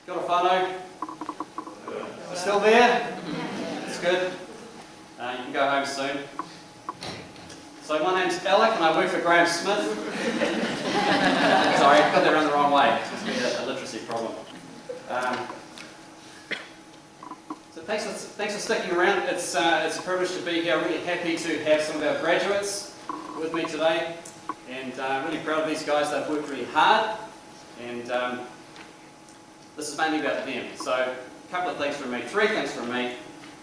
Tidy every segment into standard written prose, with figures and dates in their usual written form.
Got a whānau? Still there? It's good. You can go home soon. So my name's Alec and I work for Graeme Smith. Sorry, I got that around the wrong way. It's supposed to be a literacy problem. So thanks for sticking around. It's a privilege to be here. I'm really happy to have some of our graduates with me today. And I'm really proud of these guys. They've worked really hard. And this is mainly about them. So a couple of things from me, 3 things from me.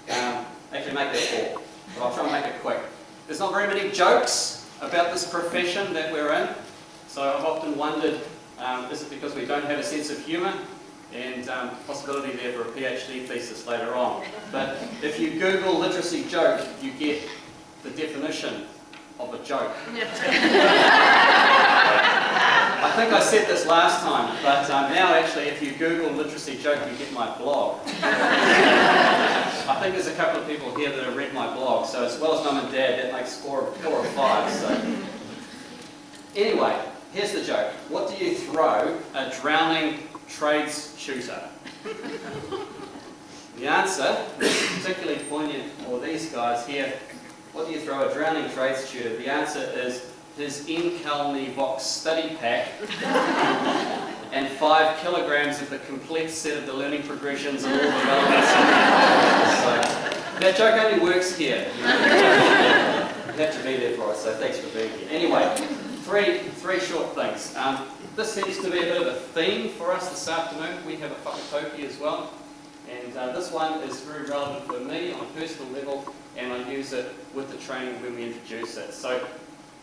Actually make that 4, but I'll try and make it quick. There's not very many jokes about this profession that we're in. So I've often wondered, is it because we don't have a sense of humour? And possibility there for a PhD thesis later on. But if you Google literacy joke, you get the definition of a joke. I think I said this last time, but now actually if you Google literacy joke, you get my blog. I think there's a couple of people here that have read my blog, so as well as Mum and Dad, that makes 4 or 5. So. Anyway, here's the joke. What do you throw a drowning trades tutor? The answer is particularly poignant for these guys here. What do you throw a drowning trades tutor? The answer is his NCALNE Vox study pack and 5 kilograms of the complete set of the learning progressions and all the elements. So that joke only works here. You have to be there for us, so thanks for being here. Anyway, three short things. This seems to be a bit of a theme for us this afternoon. We have a whakatauki as well. And this one is very relevant for me on a personal level, and I use it with the training when we introduce it. So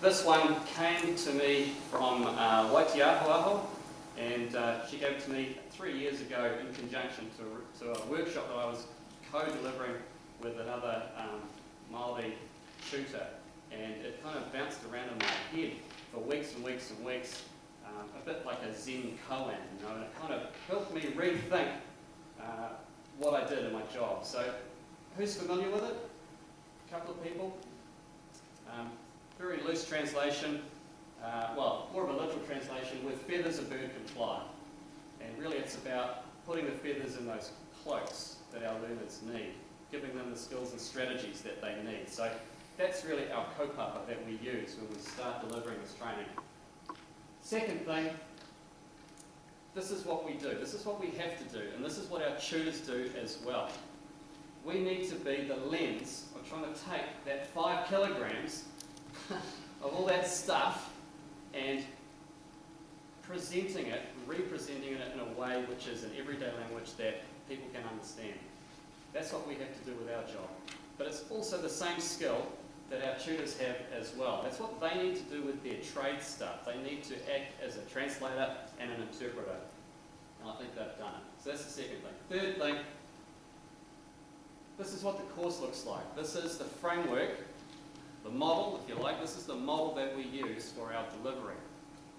this one came to me from Waitiahoaho, and she gave it to me 3 years ago in conjunction to a workshop that I was co-delivering with another Māori tutor, and it kind of bounced around in my head for weeks and weeks and weeks, a bit like a Zen koan, you know, and it kind of helped me rethink what I did in my job. So, who's familiar with it? A couple of people. Very loose translation, well, more of a literal translation, with feathers a bird can fly. And really it's about putting the feathers in those cloaks that our learners need, giving them the skills and strategies that they need. So that's really our kaupapa that we use when we start delivering this training. Second thing, this is what we do, this is what we have to do, and this is what our tutors do as well. We need to be the lens of trying to take that 5 kilograms of all that stuff and presenting it, representing it in a way which is an everyday language that people can understand. That's what we have to do with our job. But it's also the same skill that our tutors have as well. That's what they need to do with their trade stuff. They need to act as a translator and an interpreter. And I think they've done it. So that's the second thing. Third thing, this is what the course looks like. This is the framework, the model, if you like. This is the model that we use for our delivery.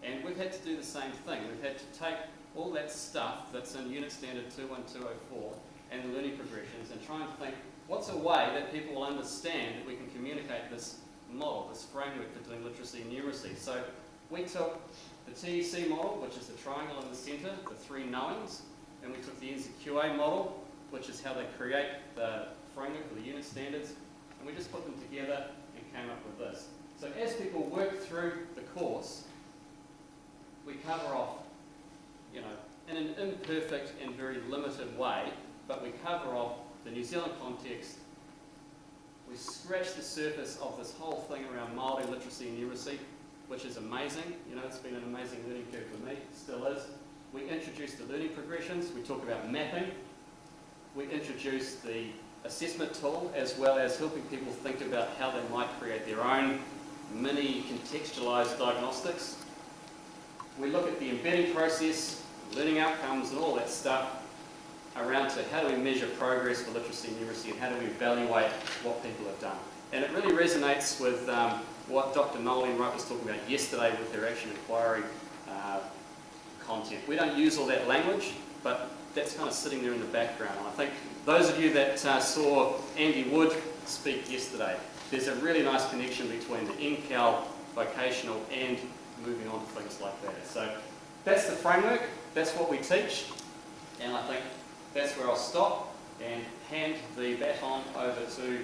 And we've had to do the same thing. We've had to take all that stuff that's in Unit Standard 21204 and the learning progressions and try and think, what's a way that people will understand that we can communicate this model, this framework for doing literacy and numeracy. So we took the TEC model, which is the triangle in the centre, the 3 knowings, and we took the NCQA model, which is how they create the framework for the unit standards, and we just put them together and came up with this. So as people work through the course, we cover off, you know, in an imperfect and very limited way, but we cover off the New Zealand context. We scratch the surface of this whole thing around Māori literacy and numeracy, which is amazing. You know, it's been an amazing learning curve for me, still is. We introduce the learning progressions, we talk about mapping, we introduce the assessment tool, as well as helping people think about how they might create their own mini contextualised diagnostics. We look at the embedding process, learning outcomes and all that stuff, around to how do we measure progress for literacy and numeracy and how do we evaluate what people have done. And it really resonates with what Dr. Nolene Wright was talking about yesterday with her action inquiry content. We don't use all that language, but that's kind of sitting there in the background. And I think those of you that saw Andy Wood speak yesterday, there's a really nice connection between the NCAL vocational and moving on to things like that. So that's the framework, that's what we teach. And I think that's where I'll stop and hand the baton over to